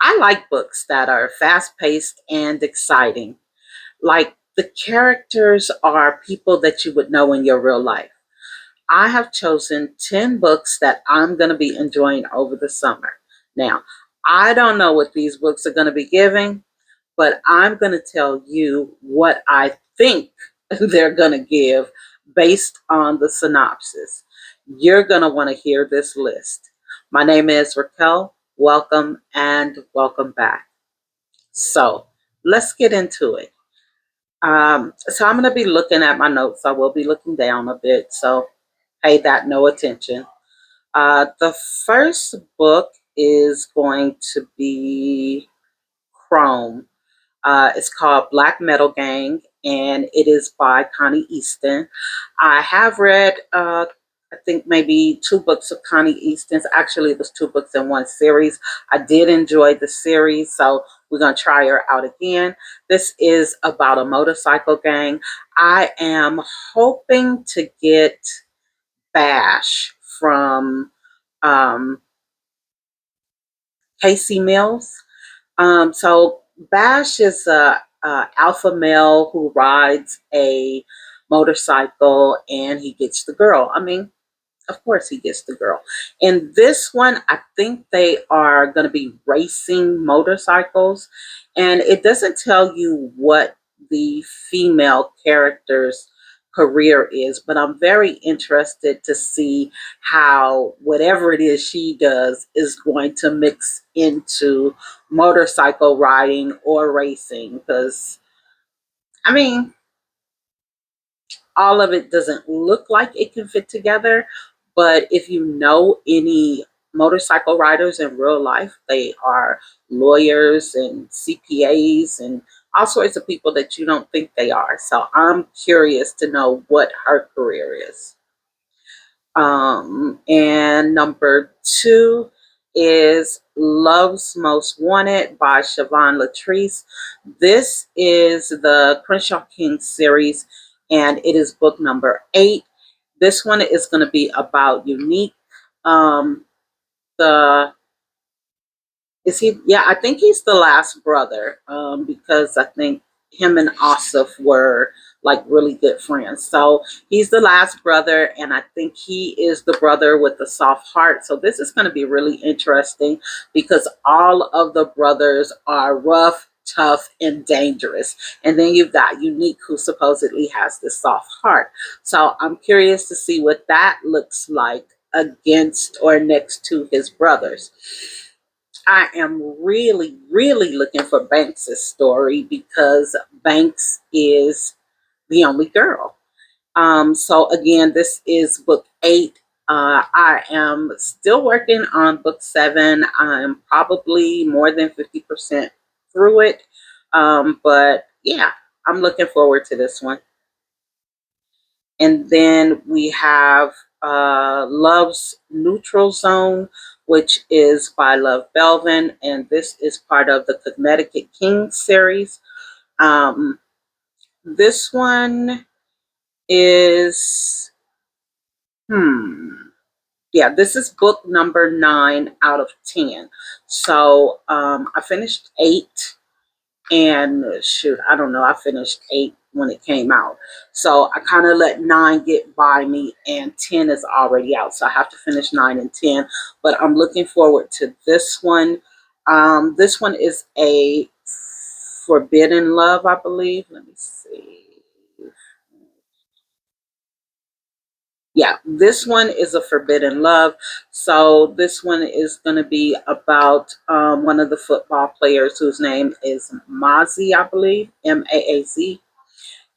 I like books that are fast paced and exciting. Like the characters are people that you would know in your real life. I have chosen 10 books that I'm going to be enjoying over the summer. Now, I don't know what these books are going to be giving, but I'm going to tell you what I think they're going to give based on the synopsis. You're going to want to hear this list. My name is Raquel. Welcome and welcome back. So let's get into it. So I'm going to be looking at my notes. I will be looking down a bit. So pay that no attention. The first book is going to be Chrome. It's called Black Metal Gang, and it is by Connie Easton. I have read, I think maybe two books of Connie Easton's. Actually, it was two books in one series. I did enjoy the series, so we're going to try her out again. This is about a motorcycle gang. I am hoping to get Bash from um, Casey Mills. So Bash is a alpha male who rides a motorcycle and he gets the girl. I mean, of course he gets the girl. In this one, I think they are going to be racing motorcycles, and it doesn't tell you what the female character's career is, but I'm very interested to see how whatever it is she does is going to mix into motorcycle riding or racing, because I mean, all of it doesn't look like it can fit together. But if you know any motorcycle riders in real life, they are lawyers and CPAs and all sorts of people that you don't think they are. So I'm curious to know what her career is. And number two is Love's Most Wanted by Siobhan Latrice. This is the Crenshaw King series, and it is book number 8. This one is going to be about Unique. The is he? Yeah, I think he's the last brother. Because I think him and Asif were like really good friends. So he's the last brother, and I think he is the brother with the soft heart. So this is going to be really interesting because all of the brothers are rough, tough, and dangerous. And then you've got Unique, who supposedly has this soft heart. So I'm curious to see what that looks like against or next to his brothers. I am really, really looking for Banks's story because Banks is the only girl. So again, this is book 8. I am still working on book 7. I'm probably more than 50% through it. But yeah, I'm looking forward to this one. And then we have Love's Neutral Zone, which is by Love Belvin, and this is part of the Connecticut King series. Um, this one is, yeah, this is book number 9 out of 10. So I finished 8. And shoot, I don't know, I finished 8 when it came out. So I kind of let 9 get by me, and 10 is already out. So I have to finish 9 and 10. But I'm looking forward to this one. This one is a forbidden love, I believe. Let me see. Yeah, this one is a forbidden love. So this one is going to be about one of the football players whose name is Mazi, I believe, Maaz.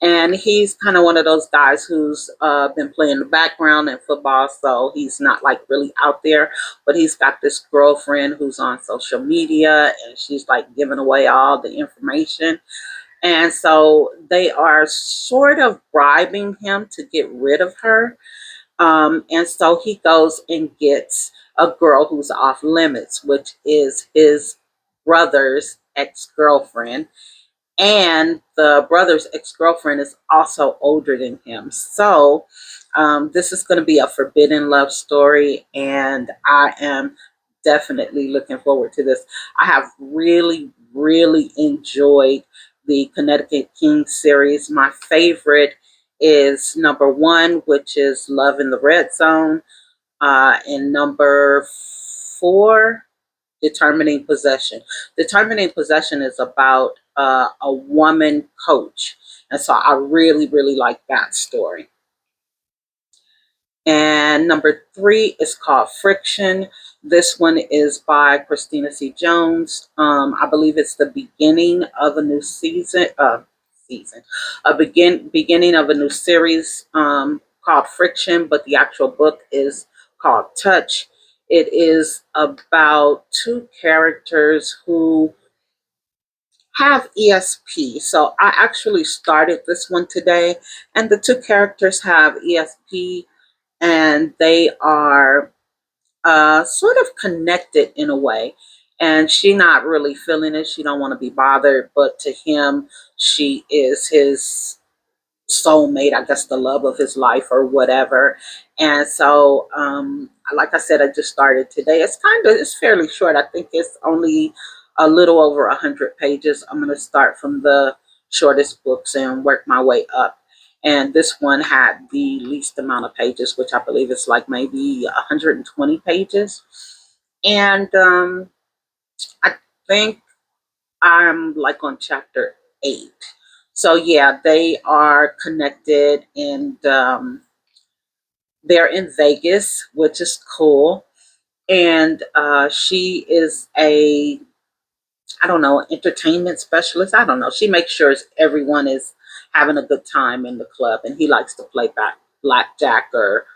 And he's kind of one of those guys who's been playing the background in football, so he's not like really out there. But he's got this girlfriend who's on social media, and she's like giving away all the information. And so they are sort of bribing him to get rid of her. And so he goes and gets a girl who's off limits, which is his brother's ex girlfriend. And the brother's ex girlfriend is also older than him. So this is going to be a forbidden love story, and I am definitely looking forward to this. I have really, really enjoyed the Connecticut King series. My favorite is number one, which is Love in the Red Zone, and number four, Determining Possession. Determining Possession is about a woman coach. And so I really, really like that story. And number three is called Friction. This one is by Christina C. Jones. I believe it's the beginning of a new season, beginning of a new series called Friction, but the actual book is called Touch. It is about two characters who have ESP. So I actually started this one today, and the two characters have ESP, and they are sort of connected in a way. And she not really feeling it. She don't want to be bothered, but to him, she is his soulmate, I guess the love of his life or whatever. And so, like I said, I just started today. It's fairly short. I think it's only a little over 100 pages. I'm going to start from the shortest books and work my way up. And this one had the least amount of pages, which I believe is like maybe 120 pages. And I think I'm like on chapter 8. So yeah, they are connected, and they're in Vegas, which is cool. And she is a, I don't know, entertainment specialist. I don't know. She makes sure everyone is having a good time in the club, and he likes to play blackjack or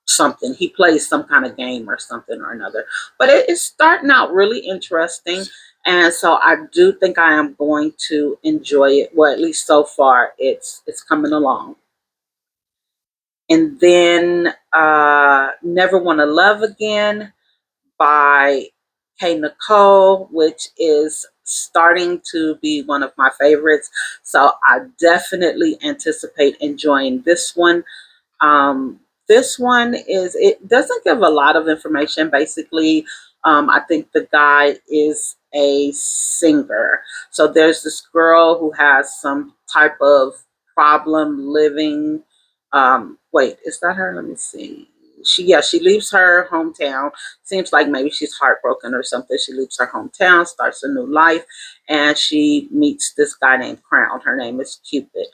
something. He plays some kind of game or something or another. But it is starting out really interesting. And so I do think I am going to enjoy it. Well, at least so far, it's coming along. And then Never Want to Love Again by K. Nicole, which is starting to be one of my favorites. So I definitely anticipate enjoying this one. Um, this one it doesn't give a lot of information. Basically, I think the guy is a singer. So there's this girl who has some type of problem living. Wait, is that her? Let me see. She leaves her hometown. Seems like maybe she's heartbroken or something. She leaves her hometown, starts a new life, and she meets this guy named Crown. Her name is Cupid,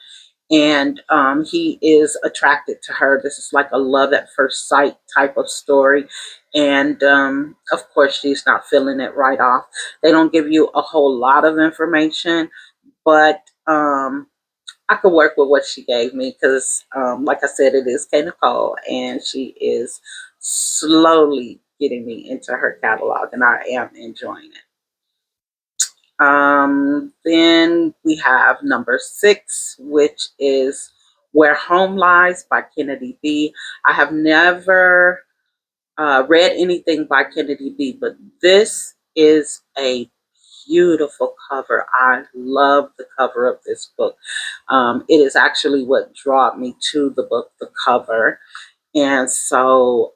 and he is attracted to her. This is like a love at first sight type of story. And of course, she's not feeling it right off. They don't give you a whole lot of information, but I could work with what she gave me because, like I said, it is K. Nicole, and she is slowly getting me into her catalog, and I am enjoying it. Then we have number 6, which is Where Home Lies by Kennedy B. I have never read anything by Kennedy B, but this is a beautiful cover. I love the cover of this book. It is actually what drew me to the book, the cover. And so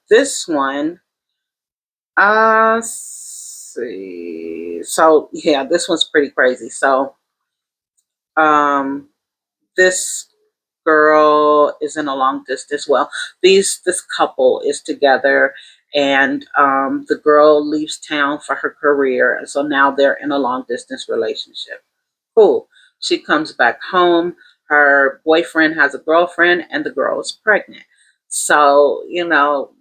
this one, see. So yeah, this one's pretty crazy. So um, this girl is in a long distance. Well, this couple is together, and the girl leaves town for her career, and so now they're in a long distance relationship. Cool. She comes back home. Her boyfriend has a girlfriend, and the girl is pregnant. So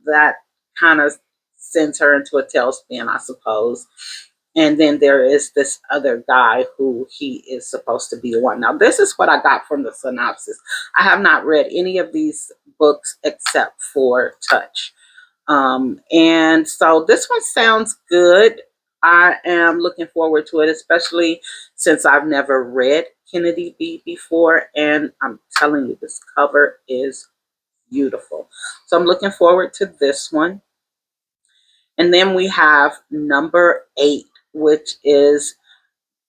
that kind of sends her into a tailspin, I suppose. And then there is this other guy who he is supposed to be the one. Now, this is what I got from the synopsis. I have not read any of these books except for Touch. And so this one sounds good. I am looking forward to it, especially since I've never read Kennedy B before. And I'm telling you, this cover is beautiful. So I'm looking forward to this one. And then we have number 8, which is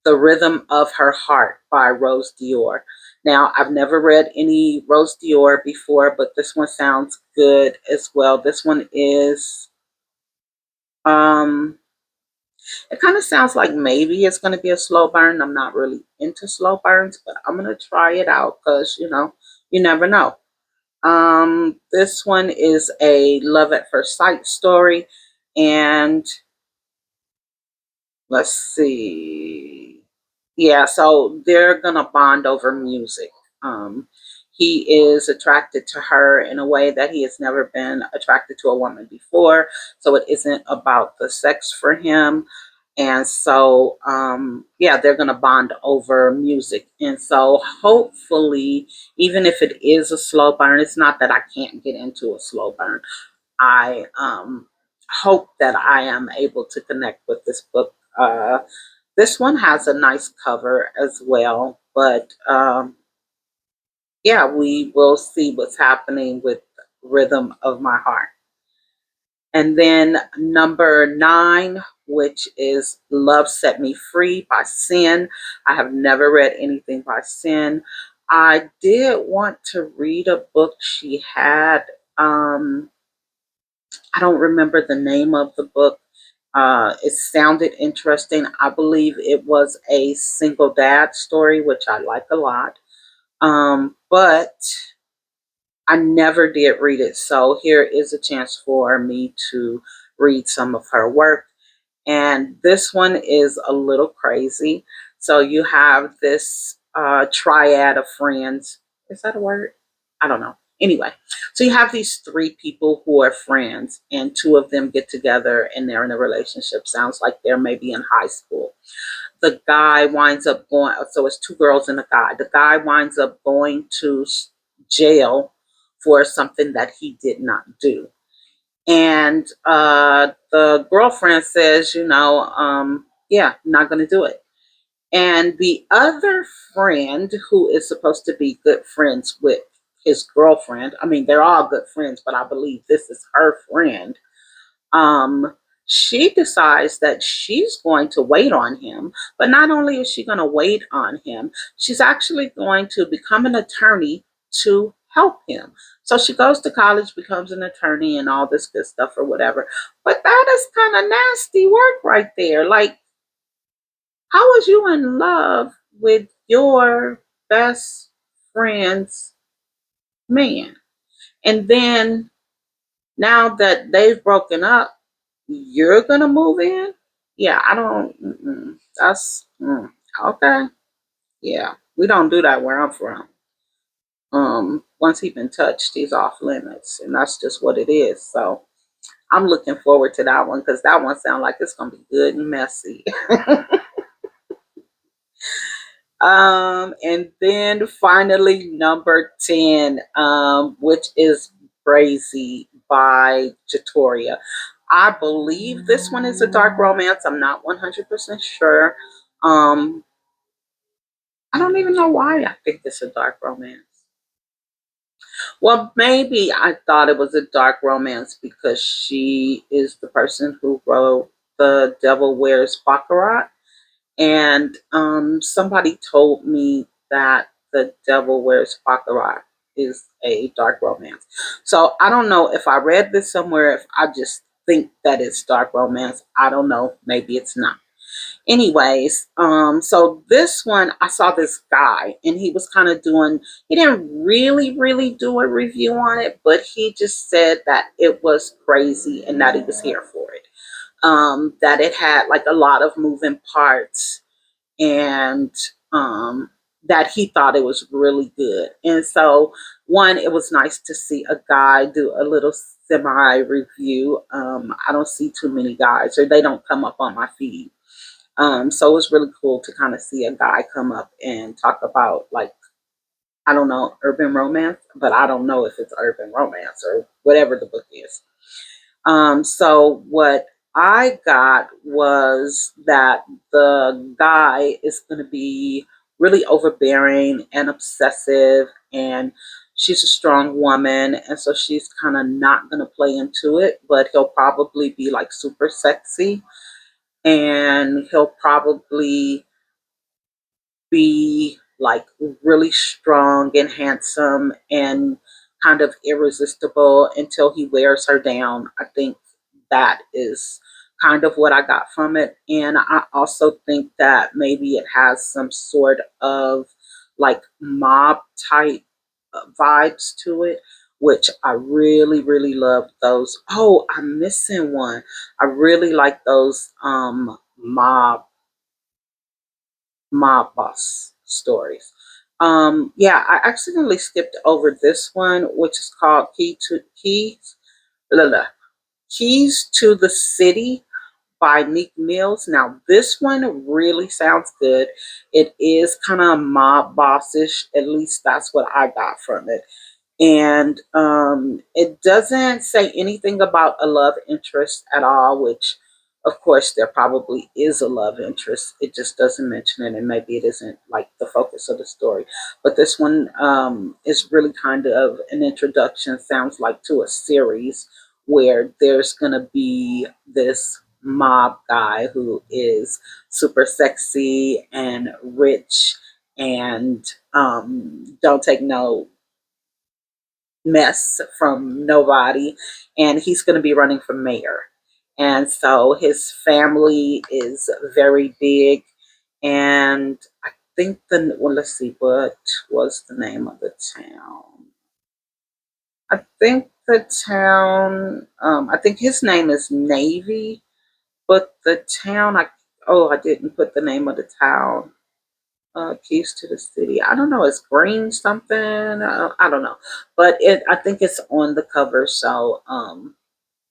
The Rhythm of Her Heart by Rose Dior. Now, I've never read any Rose Dior before, but this one sounds good as well. This one is Um, it kind of sounds like maybe it's going to be a slow burn. I'm not really into slow burns, but I'm going to try it out because, you never know. This one is a love at first sight story. And let's see. Yeah, so they're gonna bond over music. Um, he is attracted to her in a way that he has never been attracted to a woman before. So it isn't about the sex for him. And so, yeah, they're gonna bond over music. And so, hopefully, even if it is a slow burn, it's not that I can't get into a slow burn. I hope that I am able to connect with this book. This one has a nice cover as well, but yeah, we will see what's happening with Rhythm of My Heart. And then number 9, which is Love Set Me Free by Sin. I have never read anything by Sin. I did want to read a book she had. Um, I don't remember the name of the book. It sounded interesting. I believe it was a single dad story, which I like a lot. But I never did read it. So here is a chance for me to read some of her work. And this one is a little crazy. So you have this triad of friends. Is that a word? I don't know. Anyway, so you have these 3 people who are friends, and 2 of them get together and they're in a relationship. Sounds like they're maybe in high school. The guy winds up going, so it's 2 girls and a guy. The guy winds up going to jail for something that he did not do. And the girlfriend says, yeah, I'm not going to do it. And the other friend, who is supposed to be good friends with his girlfriend, I mean, they're all good friends, but I believe this is her friend. Um, she decides that she's going to wait on him, but not only is she going to wait on him, she's actually going to become an attorney to help him. So she goes to college, becomes an attorney, and all this good stuff or whatever. But that is kind of nasty work right there. Like, how was you in love with your best friend's man? And then now that they've broken up, you're gonna move in? Yeah, I don't. That's okay. Yeah, we don't do that where I'm from. Once he's been touched, he's off limits, and that's just what it is. So I'm looking forward to that one because that one sounds like it's gonna be good and messy. And then finally, number 10, which is Crazy by Jatoria. I believe this one is a dark romance. I'm not 100% sure. Um, I don't even know why I think it's a dark romance. Well, maybe I thought it was a dark romance because she is the person who wrote The Devil Wears Baccarat. And somebody told me that The Devil Wears Baccarat is a dark romance. So I don't know if I read this somewhere, if I just think that it's dark romance. I don't know. Maybe it's not. Anyways, so this one, I saw this guy and he was kind of doing, he didn't really do a review on it, but he just said that it was crazy and that he was here for it. That it had like a lot of moving parts, and that he thought it was really good. And so, one, it was nice to see a guy do a little semi review. I don't see too many guys, or they don't come up on my feed. So it was really cool to kind of see a guy come up and talk about, like, I don't know, urban romance, but I don't know if it's urban romance or whatever the book is. So what I got was that the guy is going to be really overbearing and obsessive, and she's a strong woman, and so she's kind of not going to play into it, but he'll probably be like super sexy, and he'll probably be like really strong and handsome and kind of irresistible until he wears her down. I think that is kind of what I got from it. And I also think that maybe it has some sort of like mob type vibes to it, which I really, really love those. Oh, I'm missing one. I really like those mob boss stories. Yeah, I accidentally skipped over this one, which is called la, la, Keys to the City by Nick Mills. Now, this one really sounds good. It is kind of mob bossish. At least that's what I got from it. And it doesn't say anything about a love interest at all, which of course there probably is a love interest. It just doesn't mention it, and maybe it isn't like the focus of the story. But this one is really kind of an introduction, sounds like, to a series where there's going to be this mob guy who is super sexy and rich and don't take no mess from nobody, and he's going to be running for mayor. And so his family is very big, and I think well, let's see, what was the name of the town? I think the town, I think his name is Navy, but the town, I didn't put the name of the town. Keys to the City. I don't know. It's green something. I don't know, but I think it's on the cover. So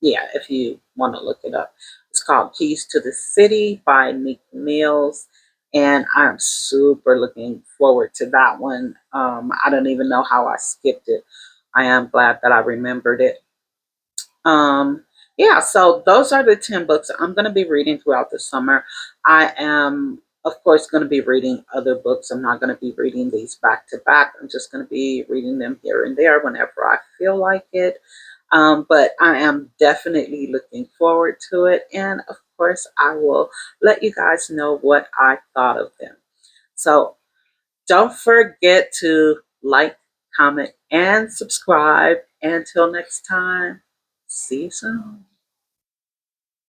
yeah, if you want to look it up, it's called Keys to the City by Nick Mills, and I'm super looking forward to that one. I don't even know how I skipped it. I am glad that I remembered it. Um, yeah, so those are the 10 books I'm going to be reading throughout the summer. I am, of course, going to be reading other books. I'm not going to be reading these back to back. I'm just going to be reading them here and there whenever I feel like it. But I am definitely looking forward to it. And of course, I will let you guys know what I thought of them. So don't forget to like, comment, and subscribe. Until next time, see you soon.